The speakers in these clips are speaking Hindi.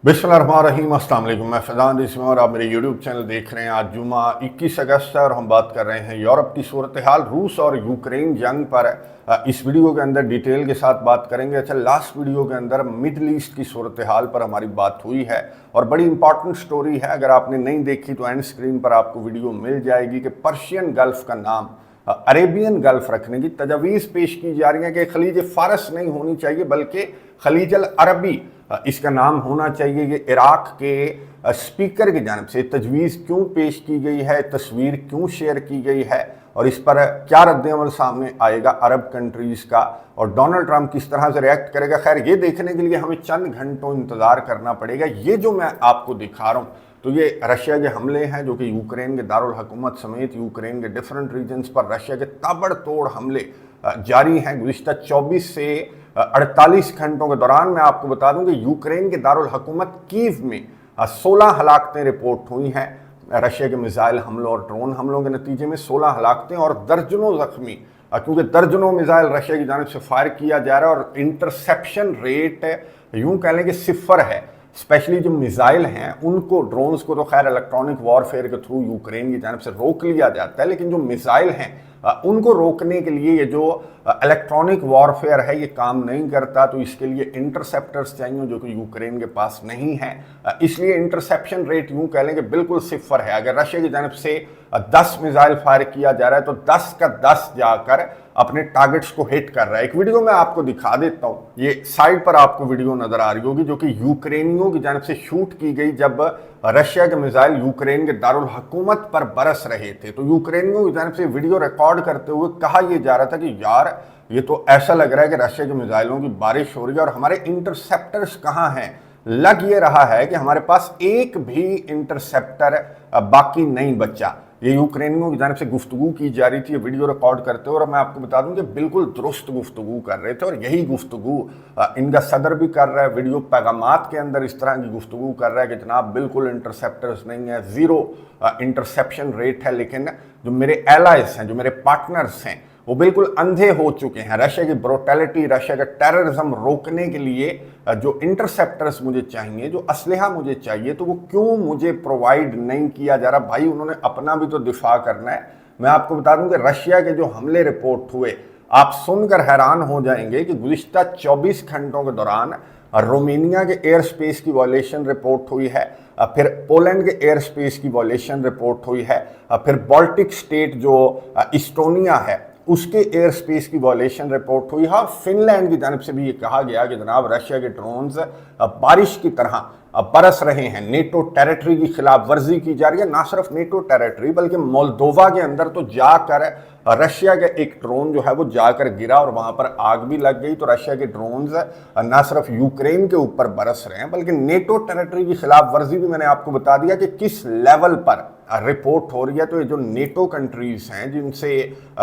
बिस्मिल्लाहिर्रहमानिर्रहीम, अस्सलाम वालेकुम। मैं फैज़ान इसमें और आप मेरे यूट्यूब चैनल देख रहे हैं। आज जुमा 21 अगस्त है और हम बात कर रहे हैं यूरोप की सूरत हाल, रूस और यूक्रेन जंग पर। इस वीडियो के अंदर डिटेल के साथ बात करेंगे। अच्छा, लास्ट वीडियो के अंदर मिडल ईस्ट की सूरत हाल पर हमारी बात हुई है और बड़ी इंपॉर्टेंट स्टोरी है। अगर आपने नहीं देखी तो एंड स्क्रीन पर आपको वीडियो मिल जाएगी कि पर्शियन गल्फ का नाम अरेबियन गल्फ रखने की तजवीज़ पेश की जा रही है कि खलीज फारस नहीं होनी चाहिए बल्कि खलीजल अरबी इसका नाम होना चाहिए। ये इराक के स्पीकर की जानिब से तजवीज़ क्यों पेश की गई है, तस्वीर क्यों शेयर की गई है और इस पर क्या रद्द-ए-अमल सामने आएगा अरब कंट्रीज़ का और डोनाल्ड ट्रंप किस तरह से रिएक्ट करेगा। खैर, ये देखने के लिए हमें चंद घंटों इंतज़ार करना पड़ेगा। ये जो मैं आपको दिखा रहा हूँ तो ये रशिया के हमले हैं जो कि यूक्रेन के दारुल हुकूमत समेत यूक्रेन के डिफरेंट रीजन्स पर रशिया के ताबड़तोड़ हमले जारी हैं। गुज़िश्ता 24 से 48 घंटों के दौरान मैं आपको बता दूं कि यूक्रेन के दारुल हुकूमत कीव में 16 हलाकतें रिपोर्ट हुई हैं। रशिया के मिसाइल हमलों और ड्रोन हमलों के नतीजे में 16 हलाकतें और दर्जनों जख्मी, क्योंकि दर्जनों मिसाइल रशिया की जानिब से फायर किया जा रहा है और इंटरसेप्शन रेट यूं कह लें कि सिफर है। स्पेशली जो मिसाइल हैं उनको, ड्रोन्स को तो खैर इलेक्ट्रॉनिक वॉरफेयर के थ्रू यूक्रेन की जानिब से रोक लिया जाता है, लेकिन जो मिसाइल हैं उनको रोकने के लिए ये जो इलेक्ट्रॉनिक वॉरफेयर है ये काम नहीं करता। तो इसके लिए इंटरसेप्टर्स चाहिए जो कि यूक्रेन के पास नहीं है। इसलिए इंटरसेप्शन रेट यूं कह लें कि बिल्कुल सिफर है। अगर रशिया की जानिब से 10 मिसाइल फायर किया जा रहा है तो 10 का 10 जाकर अपने टारगेट्स को हिट कर रहा है। एक वीडियो मैं आपको दिखा देता हूं, ये साइड पर आपको वीडियो नजर आ रही होगी जो कि यूक्रेनियों की जानिब से शूट की गई जब रशिया के मिसाइल यूक्रेन के दारुल हुकूमत पर बरस रहे थे। तो यूक्रेनियों की जानिब से वीडियो रिकॉर्ड करते हुए कहा यह जा रहा था कि यार ये तो ऐसा लग रहा है कि रशिया के मिसाइलों की बारिश हो रही है और हमारे इंटरसेप्टर्स कहाँ हैं। लग ये रहा है कि हमारे पास एक भी इंटरसेप्टर बाकी नहीं बचा। ये यूक्रेनियों की जानिब से गुफ्तगू की जा रही थी वीडियो रिकॉर्ड करते हुए और मैं आपको बता दूं कि बिल्कुल दुरुस्त गुफ्तगू कर रहे थे और यही गुफ्तगू इनका सदर भी कर रहा है। वीडियो पैगामात के अंदर इस तरह की गुफ्तगू कर रहा है कि जनाब बिल्कुल इंटरसेप्टर्स नहीं है, ज़ीरो इंटरसेप्शन रेट है। लेकिन जो मेरे एलाइज हैं, जो मेरे पार्टनर्स हैं, वो बिल्कुल अंधे हो चुके हैं। रशिया की ब्रोटैलिटी, रशिया का टेररिज्म रोकने के लिए जो इंटरसेप्टर्स मुझे चाहिए, जो असलहा मुझे चाहिए, तो वो क्यों मुझे प्रोवाइड नहीं किया जा रहा। भाई, उन्होंने अपना भी तो दिफा करना है। मैं आपको बता दूं कि रशिया के जो हमले रिपोर्ट हुए, आप सुनकर हैरान हो जाएंगे कि गुज़िश्ता 24 घंटों के दौरान रोमानिया के एयर स्पेस की वॉयलेशन रिपोर्ट हुई है, फिर पोलैंड के एयर स्पेस की वॉयलेशन रिपोर्ट हुई है, फिर बाल्टिक स्टेट जो इस्टोनिया है उसके एयर स्पेस की वॉयलेशन रिपोर्ट हुई है। फिनलैंड की जानिब से भी ये कहा गया कि जनाब रशिया के ड्रोन्स बारिश की तरह बरस रहे हैं। नेटो टेरिटरी की खिलाफ वर्जी की जा रही है। ना सिर्फ नेटो टेरिटरी बल्कि मोल्दोवा के अंदर तो जाकर रशिया का एक ड्रोन जो है वो जाकर गिरा और वहां पर आग भी लग गई। तो रशिया के ड्रोन्स ना सिर्फ यूक्रेन के ऊपर बरस रहे हैं बल्कि नेटो टेरिटरी की खिलाफ वर्जी भी मैंने आपको बता दिया कि किस लेवल पर रिपोर्ट हो रही है। तो ये जो नेटो कंट्रीज हैं जिनसे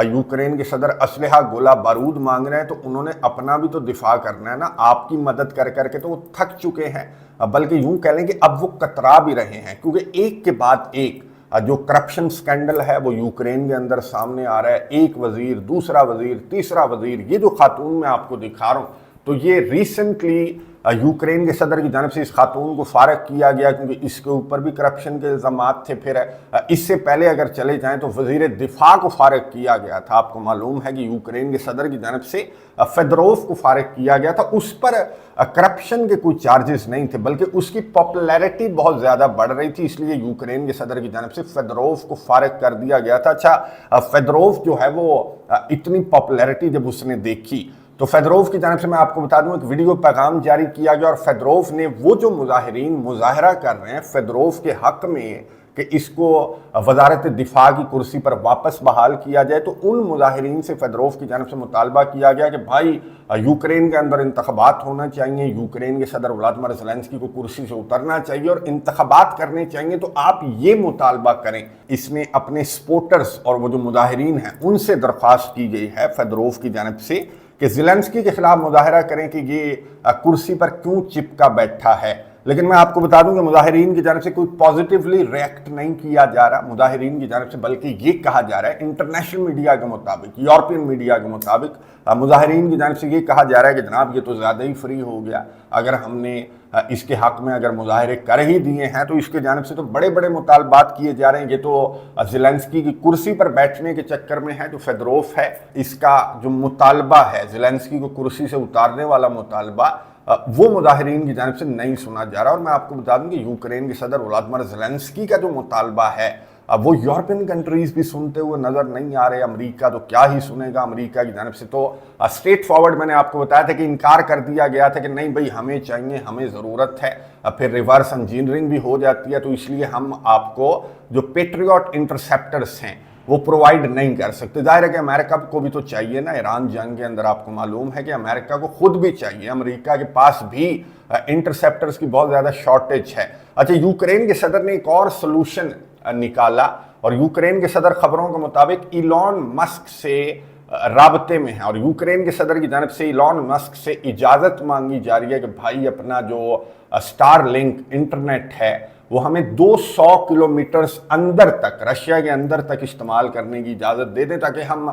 यूक्रेन के सदर असलहा गोला बारूद मांग रहे हैं, तो उन्होंने अपना भी तो दिफा करना है ना। आपकी मदद कर करके तो वो थक चुके हैं, बल्कि यूं कह लें कि अब वो कतरा भी रहे हैं, क्योंकि एक के बाद एक जो करप्शन स्कैंडल है वो यूक्रेन के अंदर सामने आ रहा है। एक वजीर, दूसरा वजीर, तीसरा वजीर। ये जो खातून मैं आपको दिखा रहा हूँ तो ये रिसेंटली यूक्रेन के सदर की जानिब से इस खातून को फारग किया गया क्योंकि इसके ऊपर भी करप्शन के इल्ज़ामात थे। फिर इससे पहले अगर चले जाएं तो वज़ीर दिफा को फारग किया गया था। आपको मालूम है कि यूक्रेन के सदर की जानिब से फेदरोव को फारग किया गया था। उस पर करप्शन के कोई चार्जेस नहीं थे बल्कि उसकी पॉपुलैरिटी बहुत ज़्यादा बढ़ रही थी, इसलिए यूक्रेन के सदर की जानिब से फेदरोव को फारग कर दिया गया था। अच्छा, फेदरोव जो है वो इतनी पॉपुलैरिटी जब उसने देखी तो फेदरोव की जानिब से मैं आपको बता दूं एक वीडियो पैगाम जारी किया गया और फेदरोव ने वो जो मुजाहिरीन मुजाहरा कर रहे हैं फेदरोव के हक में कि इसको वजारत दिफा की कुर्सी पर वापस बहाल किया जाए, तो उन मुजाहिरीन से फेदरोव की जानिब से मुतालबा किया गया कि भाई यूक्रेन के अंदर इंतखाबात होना चाहिए, यूक्रेन के सदर व्लादिमीर ज़ेलेंस्की को कुर्सी से उतरना चाहिए और इंतखाबात करने चाहिए। तो आप ये मुतालबा करें। इसने अपने सपोर्टर्स और वो जो मुजाहिरीन हैं उनसे दरख्वास्त की गई है फेदरोव की जानिब से कि ज़ेलेंस्की के खिलाफ मुजाहरा करें कि ये कुर्सी पर क्यों चिपका बैठा है। लेकिन मैं आपको बता दूं कि मुजाहिरीन की जानिब से कोई पॉजिटिवली रिएक्ट नहीं किया जा रहा मुजाहिरीन की जानिब से, बल्कि ये कहा जा रहा है इंटरनेशनल मीडिया के मुताबिक, यूरोपियन मीडिया के मुताबिक मुजाहिरीन की जानिब से ये कहा जा रहा है कि जनाब ये तो ज़्यादा ही फ्री हो गया, अगर हमने इसके हक़ में अगर मुजाहरे कर ही दिए हैं तो इसके जानिब से तो बड़े बड़े मुतालबात किए जा रहे हैं। ये तो ज़ेलेंस्की की कुर्सी पर बैठने के चक्कर में है। जो फेदरोफ है, इसका जो मुतालबा है ज़ेलेंस्की को कुर्सी से उतारने वाला मुतालबा, वो मुजाहिरीन की जानिब से नहीं सुना जा रहा। और मैं आपको बता दूं कि यूक्रेन के सदर व्लादिमीर ज़ेलेंस्की का जो मुतालबा है वो यूरोपियन कंट्रीज़ भी सुनते हुए नज़र नहीं आ रहे। अमेरिका तो क्या ही सुनेगा, अमेरिका की जानिब से तो स्ट्रेट फॉरवर्ड मैंने आपको बताया था कि इनकार कर दिया गया था कि नहीं भाई हमें चाहिए, हमें ज़रूरत है। फिर रिवर्स इंजीनियरिंग भी हो जाती है, तो इसलिए हम आपको जो पेट्रियट इंटरसेप्टर्स हैं वो प्रोवाइड नहीं कर सकते। जाहिर है कि अमेरिका को भी तो चाहिए ना, ईरान जंग के अंदर आपको मालूम है कि अमेरिका को खुद भी चाहिए, अमेरिका के पास भी इंटरसेप्टर्स की बहुत ज़्यादा शॉर्टेज है। अच्छा, यूक्रेन के सदर ने एक और सोल्यूशन निकाला और यूक्रेन के सदर खबरों के मुताबिक इलॉन मस्क से राबते में है और यूक्रेन के सदर की जानिब से इलॉन मस्क से इजाज़त मांगी जा रही है कि भाई अपना जो स्टारलिंक इंटरनेट है वो हमें 200 किलोमीटर्स अंदर तक, रशिया के अंदर तक इस्तेमाल करने की इजाज़त दे दें, ताकि हम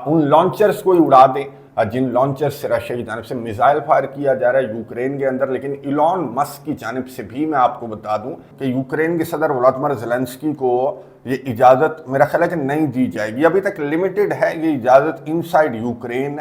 उन लॉन्चर्स को ही उड़ा दें जिन लॉन्चर्स से रशिया की जानिब से मिसाइल फायर किया जा रहा है यूक्रेन के अंदर। लेकिन इलॉन मस्क की जानिब से भी मैं आपको बता दूं कि यूक्रेन के सदर व्लादिमीर ज़ेलेंस्की को ये इजाज़त मेरा ख्याल है कि नहीं दी जाएगी। अभी तक लिमिटेड है ये इजाज़त इनसाइड यूक्रेन।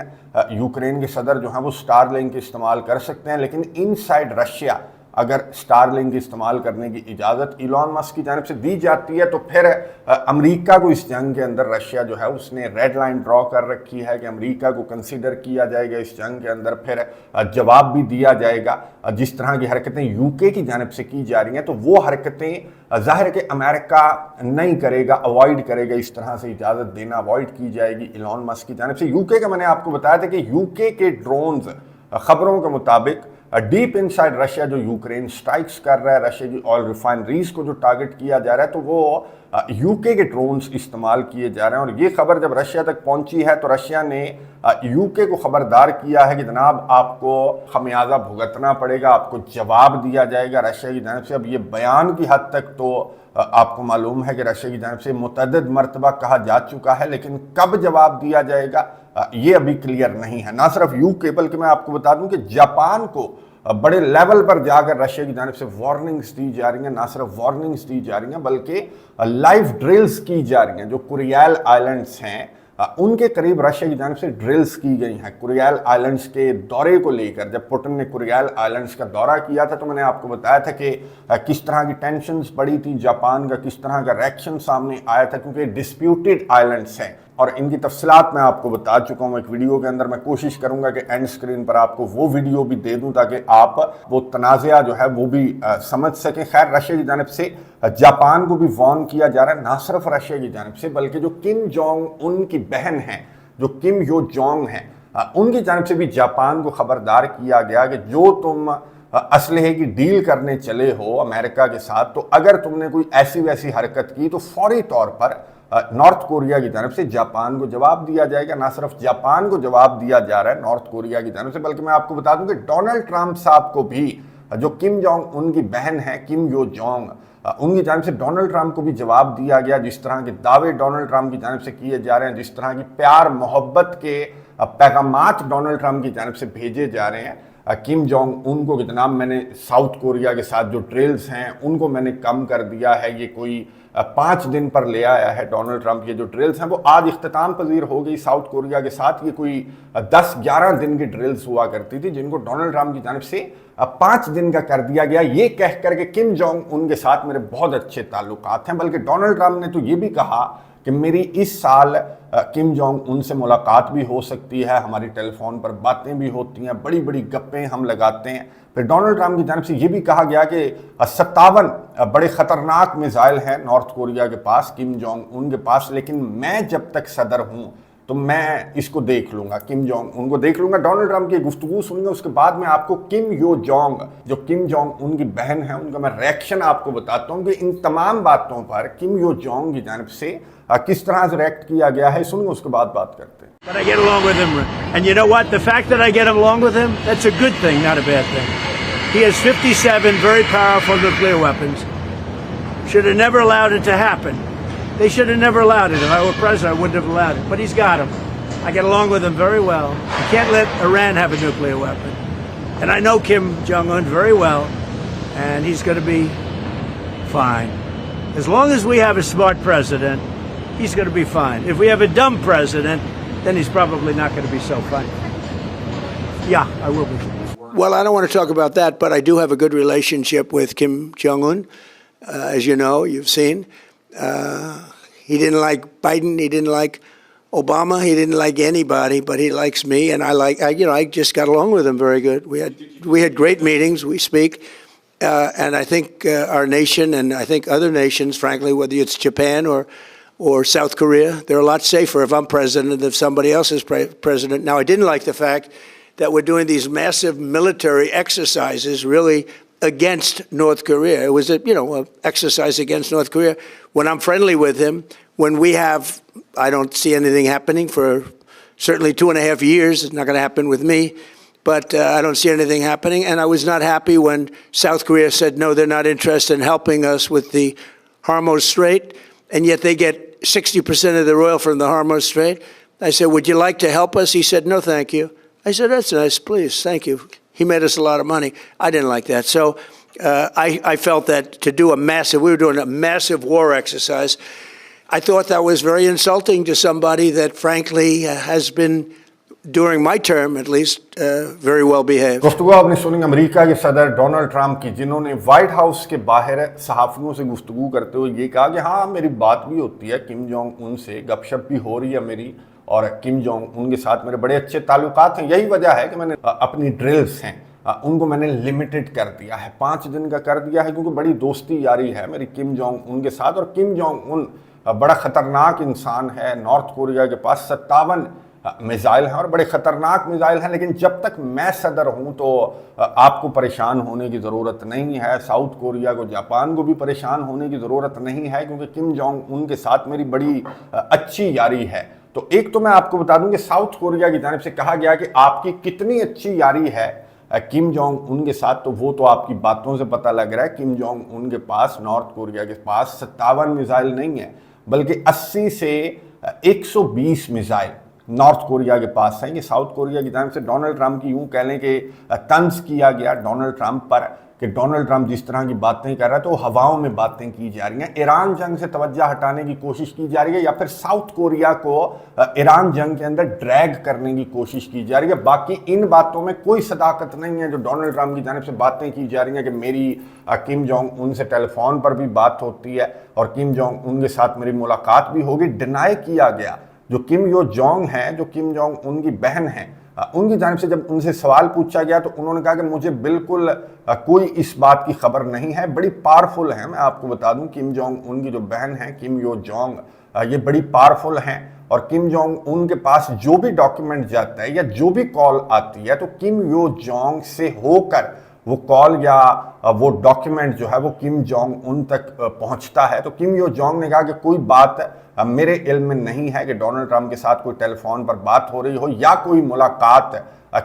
यूक्रेन के सदर जो हैं वो स्टारलिंक इस्तेमाल कर सकते हैं, लेकिन इनसाइड रशिया अगर स्टारलिंक इस्तेमाल करने की इजाज़त इलॉन मस्क की जानिब से दी जाती है तो फिर अमेरिका को इस जंग के अंदर, रशिया जो है उसने रेड लाइन ड्रॉ कर रखी है कि अमेरिका को कंसीडर किया जाएगा इस जंग के अंदर, फिर जवाब भी दिया जाएगा। जिस तरह की हरकतें यूके की जानिब से की जा रही हैं तो वो हरकतें जाहिर है कि अमेरिका नहीं करेगा, अवॉइड करेगा, इस तरह से इजाज़त देना अवॉइड की जाएगी इलॉन मस्क की जानिब से। यूके का मैंने आपको बताया था कि यूके के ड्रोन्स खबरों के मुताबिक डीप इनसाइड रशिया जो यूक्रेन स्ट्राइक्स कर रहा है, रशिया की ऑयल रिफाइनरीज को जो टारगेट किया जा रहा है, तो वो यूके के ड्रोन्स इस्तेमाल किए जा रहे हैं। और ये खबर जब रशिया तक पहुंची है तो रशिया ने यूके को खबरदार किया है कि जनाब आपको खमियाजा भुगतना पड़ेगा, आपको जवाब दिया जाएगा रशिया की जानिब से। अब ये बयान की हद तक तो आपको मालूम है कि रशिया की जानिब से मुतअद्दिद मरतबा कहा जा चुका है, लेकिन कब जवाब दिया जाएगा ये अभी क्लियर नहीं है। ना सिर्फ यूके बल्कि मैं आपको बता दूं कि जापान को बड़े लेवल पर जाकर रशिया की जानिब से वार्निंग्स दी जा रही हैं। ना सिर्फ वार्निंग्स दी जा रही हैं बल्कि लाइव ड्रिल्स की जा रही हैं। जो कुरियल आइलैंड्स हैं उनके करीब रशिया की जानिब से ड्रिल्स की गई हैं। कुरियल आइलैंड्स के दौरे को लेकर जब पुतिन ने कुरियल आइलैंड्स का दौरा किया था तो मैंने आपको बताया था कि किस तरह की टेंशन्स बढ़ी थी, जापान का किस तरह का रिएक्शन सामने आया था, क्योंकि डिस्प्यूटेड आइलैंड्स हैं और इनकी तफसीलात मैं आपको बता चुका हूँ एक वीडियो के अंदर। मैं कोशिश करूंगा कि एंड स्क्रीन पर आपको वो वीडियो भी दे दूं ताकि आप वो तनाज़ा जो है वो भी समझ सकें। खैर, रशिया की जानिब से जापान को भी वार्न किया जा रहा है, ना सिर्फ रशिया की जानिब से बल्कि जो किम जोंग उनकी बहन है, जो किम यो जोंग हैं, उनकी जानिब से भी जापान को खबरदार किया गया कि जो तुम असलहे की डील करने चले हो अमेरिका के साथ, तो अगर तुमने कोई ऐसी वैसी हरकत की तो फौरी तौर पर नॉर्थ कोरिया की जानिब से जापान को जवाब दिया जाएगा। ना सिर्फ जापान को जवाब दिया जा रहा है नॉर्थ कोरिया की जानिब से, बल्कि मैं आपको बता दूं कि डोनाल्ड ट्रंप साहब को भी, जो किम जोंग उनकी बहन है किम यो जोंग, उनकी जानिब से डोनाल्ड ट्रंप को भी जवाब दिया गया। जिस तरह के दावे डोनाल्ड ट्रंप की जानिब से किए जा रहे हैं, जिस तरह की प्यार मोहब्बत के पैगामात डोनाल्ड ट्रंप की जानिब से भेजे जा रहे हैं किम जोंग उनको कि जनाब मैंने साउथ कोरिया के साथ जो ड्रिल्स हैं उनको मैंने कम कर दिया है। ये कोई 5 दिन पर ले आया है डोनाल्ड ट्रंप। ये जो ड्रिल्स हैं वो आज इख्तिताम पजीर हो गई साउथ कोरिया के साथ। ये कोई 10-11 दिन की ड्रिल्स हुआ करती थी जिनको डोनाल्ड ट्रंप की जानिब से 5 दिन का कर दिया गया, ये कह करके किम जोंग उनके साथ मेरे बहुत अच्छे ताल्लुकात हैं। बल्कि डोनाल्ड ट्रंप ने तो ये भी कहा कि मेरी इस साल किम जोंग उनसे मुलाकात भी हो सकती है, हमारी टेलीफोन पर बातें भी होती हैं, बड़ी बड़ी गप्पें हम लगाते हैं। फिर डोनाल्ड ट्रंप की जानिब से ये भी कहा गया कि 57 बड़े ख़तरनाक मिसाइल हैं नॉर्थ कोरिया के पास, किम जोंग उनके पास, लेकिन मैं जब तक सदर हूँ तो मैं इसको देख लूँगा, किम जोंग उनको देख लूँगा। डोनाल्ड ट्रंप की गुफ्तगू सुनिए, उसके बाद में आपको किम यो जोंग, जो किम जोंग उनकी बहन है, उनका मैं रिएक्शन आपको बताता हूँ कि इन तमाम बातों पर किम यो जोंग की जानिब से किस तरह से रिएक्ट किया गया है। सुनिए, उसके बाद बात करते हैं। But I get along with him, and you know what? The fact that I get along with him, that's a good thing, not a bad thing. He has 57 very powerful nuclear weapons. Should have never allowed it to happen. They should have never allowed it. If I were president, I wouldn't have allowed it. But he's got them. I get along with him very well. You can't let Iran have a nuclear weapon. And I know Kim Jong-un very well, and he's going to be fine. As long as we have a smart president, he's going to be fine. If we have a dumb president, then he's probably not going to be so fine. Yeah, I will be. Well, I don't want to talk about that, but I do have a good relationship with Kim Jong-un. As you know, you've seen. He didn't like Biden. He didn't like Obama. He didn't like anybody, but he likes me, and I just got along with him very good. We had great meetings. We speak, and I think our nation, and I think other nations, frankly, whether it's Japan or South Korea, they're a lot safer if I'm president than if somebody else is president. Now, I didn't like the fact that we're doing these massive military exercises, really against North Korea. It was an exercise against North Korea. When I'm friendly with him, I don't see anything happening for certainly 2.5 years. It's not going to happen with me, but I don't see anything happening. And I was not happy when South Korea said, no, they're not interested in helping us with the Hormuz Strait, and yet they get 60% of their oil from the Hormuz Strait. I said, would you like to help us? He said, no, thank you. I said, that's nice, please, thank you. He made us a lot of money. I didn't like that. So I felt that we were doing a massive war exercise. I thought that was very insulting to somebody that, frankly, has been, during my term at least, very well behaved. गुफ्तगू आपने सुनी अमेरिका के सदर डोनाल्ड ट्रंप की, जिन्होंने व्हाइट हाउस के बाहर सहाफ़ियों से गुफ्तगू करते हुए ये कहा कि हाँ, मेरी बात भी होती है किम जोंग उन से, गपशप भी हो रही है मेरी, और किम जोंग उनके साथ मेरे बड़े अच्छे ताल्लुकात हैं। यही वजह है कि मैंने अपनी ड्रिल्स हैं उनको मैंने लिमिटेड कर दिया है, 5 दिन का कर दिया है, क्योंकि बड़ी दोस्ती यारी है मेरी किम जोंग उनके साथ। और किम जोंग उन बड़ा ख़तरनाक इंसान है। नॉर्थ कोरिया के पास 57 मिसाइल हैं और बड़े ख़तरनाक मिसाइल हैं, लेकिन जब तक मैं सदर हूं तो आपको परेशान होने की ज़रूरत नहीं है। साउथ कोरिया को, जापान को भी परेशान होने की ज़रूरत नहीं है, क्योंकि किम जोंग उनके साथ मेरी बड़ी अच्छी यारी है। तो एक तो मैं आपको बता दूं कि साउथ कोरिया की जानिब से कहा गया कि आपकी कितनी अच्छी यारी है किम जोंग उन के साथ, तो वो तो आपकी बातों से पता लग रहा है। किम जोंग उन के पास, नॉर्थ कोरिया के पास 57 मिसाइल नहीं है, बल्कि 80 से 120 मिसाइल नॉर्थ कोरिया के पास है। कि साउथ कोरिया की जानिब से डोनाल्ड ट्रंप की यूं कह लें कि तंज किया गया डोनाल्ड ट्रंप पर, कि डोनाल्ड ट्रंप जिस तरह की बातें कर रहा है तो हवाओं में बातें की जा रही हैं। ईरान जंग से तवज्जो हटाने की कोशिश की जा रही है, या फिर साउथ कोरिया को ईरान जंग के अंदर ड्रैग करने की कोशिश की जा रही है। बाकी इन बातों में कोई सदाकत नहीं है। जो डोनाल्ड ट्रंप की जानिब से बातें की जा रही हैं कि मेरी किम जोंग उनसे टेलीफोन पर भी बात होती है और किम जोंग उनके साथ मेरी मुलाकात भी होगी, डिनाई किया गया। जो किम यो जोंग हैं, जो किम जोंग उनकी बहन हैं, उनकी जानिब से जब उनसे सवाल पूछा गया तो उन्होंने कहा कि मुझे बिल्कुल कोई इस बात की खबर नहीं है। बड़ी पावरफुल हैं, मैं आपको बता दूं, किम जोंग उनकी जो बहन है किम यो जोंग, ये बड़ी पावरफुल हैं। और किम जोंग उनके पास जो भी डॉक्यूमेंट जाता है या जो भी कॉल आती है तो किम यो जोंग से होकर वो कॉल या वो डॉक्यूमेंट जो है वो किम जोंग उन तक पहुंचता है। तो किम यो जोंग ने कहा कि कोई बात मेरे इल्म में नहीं है कि डोनाल्ड ट्रंप के साथ कोई टेलीफोन पर बात हो रही हो या कोई मुलाकात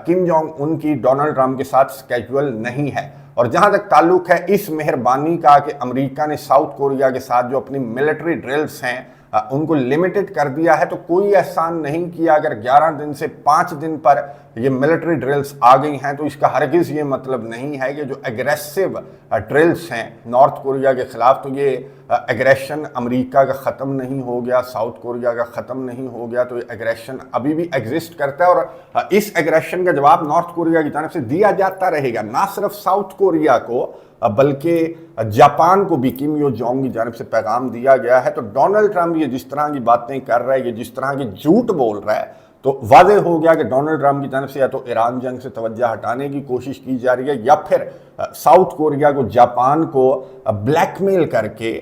किम जोंग उनकी डोनाल्ड ट्रंप के साथ स्केजुअल नहीं है। और जहां तक ताल्लुक है इस मेहरबानी का कि अमेरिका ने साउथ कोरिया के साथ जो अपनी मिलिट्री ड्रिल्स हैं उनको लिमिटेड कर दिया है, तो कोई एहसान नहीं किया। अगर 11 दिन से 5 दिन पर ये मिलिट्री ड्रिल्स आ गई हैं तो इसका हरगिज़ ये मतलब नहीं है कि जो एग्रेसिव ड्रिल्स हैं नॉर्थ कोरिया के ख़िलाफ़, तो ये एग्रेशन अमेरिका का ख़त्म नहीं हो गया, साउथ कोरिया का ख़त्म नहीं हो गया। तो ये एग्रेशन अभी भी एग्जिस्ट करता है और इस एग्रेशन का जवाब नॉर्थ कोरिया की तरफ से दिया जाता रहेगा। ना सिर्फ साउथ कोरिया को बल्कि जापान को भी किम यो जोंग की जानिब से पैगाम दिया गया है। तो डोनाल्ड ट्रंप ये जिस तरह की बातें कर रहा है, ये जिस तरह की झूठ बोल रहा है, तो वाज़ेह हो गया कि डोनाल्ड ट्रंप की जानिब से या तो ईरान जंग से तवज्जो हटाने की कोशिश की जा रही है या फिर साउथ कोरिया को, जापान को ब्लैकमेल करके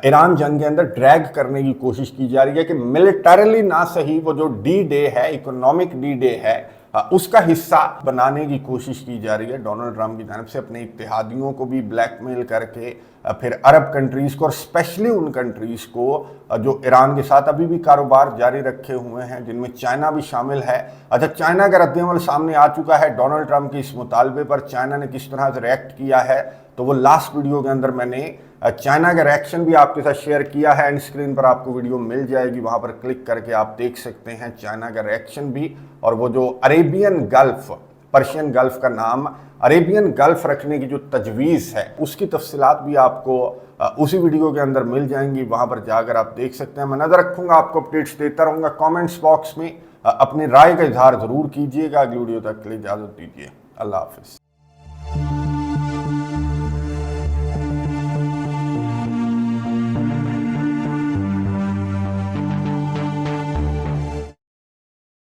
ईरान जंग के अंदर ड्रैग करने की कोशिश की जा रही है। कि मिलिटरली ना सही वो जो डी डे है, इकोनॉमिक डी डे है, उसका हिस्सा बनाने की कोशिश की जा रही है डोनाल्ड ट्रंप की जानिब से, अपने इत्तेहादियों को भी ब्लैकमेल करके फिर अरब कंट्रीज को और स्पेशली उन कंट्रीज को जो ईरान के साथ अभी भी कारोबार जारी रखे हुए हैं, जिनमें चाइना भी शामिल है। अच्छा, चाइना का रद्देअमल सामने आ चुका है डोनाल्ड ट्रंप के इस मुतालबे पर। चाइना ने किस तरह से रिएक्ट किया है, तो वो लास्ट वीडियो के अंदर मैंने चाइना का रिएक्शन भी आपके साथ शेयर किया है। एंड स्क्रीन पर आपको वीडियो मिल जाएगी, वहां पर क्लिक करके आप देख सकते हैं चाइना का रिएक्शन भी। और वो जो अरेबियन गल्फ, पर्शियन गल्फ का नाम अरेबियन गल्फ रखने की जो तजवीज़ है, उसकी तफसीलात भी आपको उसी वीडियो के अंदर मिल जाएंगी, वहां पर जाकर आप देख सकते हैं। मैं नज़र रखूंगा, आपको अपडेट्स देता रहूंगा। कमेंट्स बॉक्स में अपनी राय का इजहार ज़रूर कीजिएगा। अगली वीडियो तक के लिए इजाज़त दीजिए। अल्लाह हाफिज़।